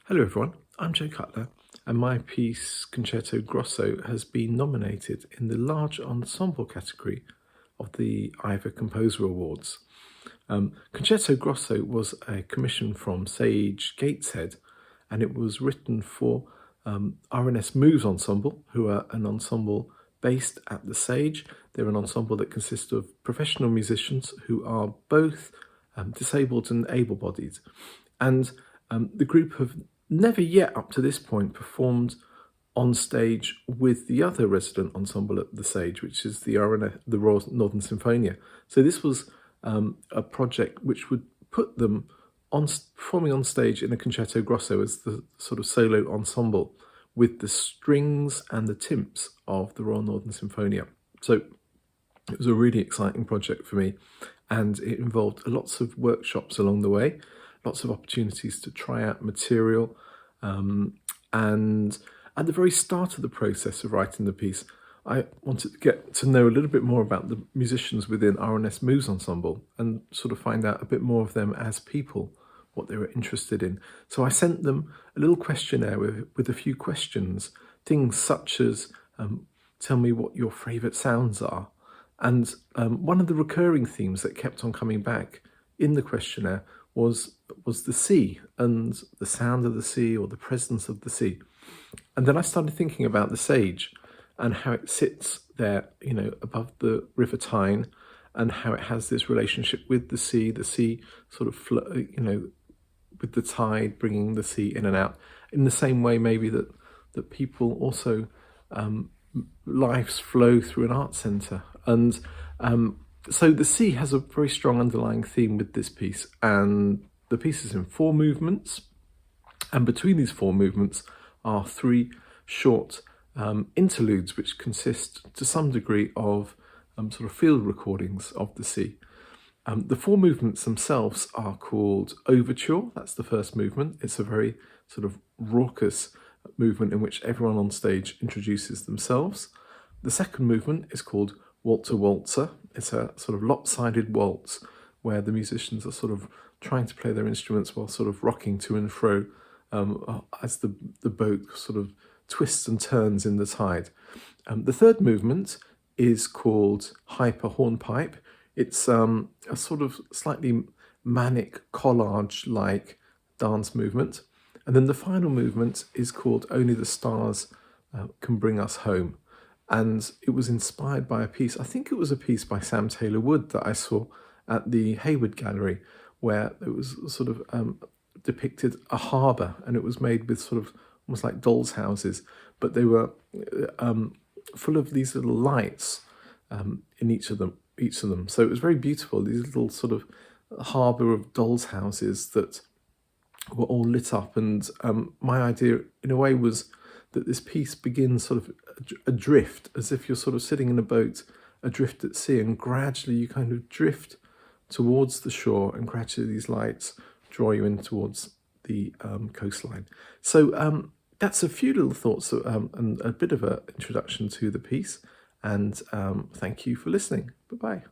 Hello everyone, I'm Joe Cutler, and my piece Concerto Grosso has been nominated in the Large Ensemble category of the Ivor Composer Awards. Concerto Grosso was a commission from Sage Gateshead, and it was written for R&S Moves Ensemble, who are an ensemble based at the Sage. They're an ensemble that consists of professional musicians who are both disabled and able-bodied. And the group have never yet up to this point performed on stage with the other resident ensemble at the Sage, which is the Royal Northern Sinfonia. So this was a project which would put them performing on stage in a Concerto Grosso as the sort of solo ensemble with the strings and the timps of the Royal Northern Sinfonia. So it was a really exciting project for me, and it involved lots of workshops along the way, lots of opportunities to try out material, and at the very start of the process of writing the piece, I wanted to get to know a little bit more about the musicians within R&S Moves Ensemble and sort of find out a bit more of them as people, what they were interested in. So I sent them a little questionnaire with a few questions, things such as, tell me what your favourite sounds are. And one of the recurring themes that kept on coming back in the questionnaire was the sea and the sound of the sea or the presence of the sea. And then I started thinking about the Sage and how it sits there, above the River Tyne, and how it has this relationship with the sea sort of, with the tide bringing the sea in and out, in the same way maybe that people also, lives flow through an art centre. And so the sea has a very strong underlying theme with this piece, and the piece is in 4 movements, and between these 4 movements are 3 short interludes which consist to some degree of sort of field recordings of the sea. The 4 movements themselves are called Overture. That's the first movement. It's a very sort of raucous movement in which everyone on stage introduces themselves. The second movement is called Waltzer Waltzer. It's a sort of lopsided waltz where the musicians are sort of trying to play their instruments while sort of rocking to and fro as the boat sort of twists and turns in the tide. The third movement is called Hyper Hornpipe. It's a sort of slightly manic collage-like dance movement. And then the final movement is called Only the Stars Can Bring Us Home. And it was inspired by a piece, I think it was a piece by Sam Taylor Wood that I saw at the Hayward Gallery, where it was sort of depicted a harbour, and it was made with sort of almost like dolls' houses, but they were full of these little lights in each of them. So it was very beautiful, these little sort of harbour of dolls' houses that were all lit up. And my idea, in a way, was that this piece begins sort of adrift, as if you're sort of sitting in a boat adrift at sea, and gradually you kind of drift towards the shore, and gradually these lights draw you in towards the coastline. So that's a few little thoughts and a bit of an introduction to the piece, and thank you for listening. Bye-bye.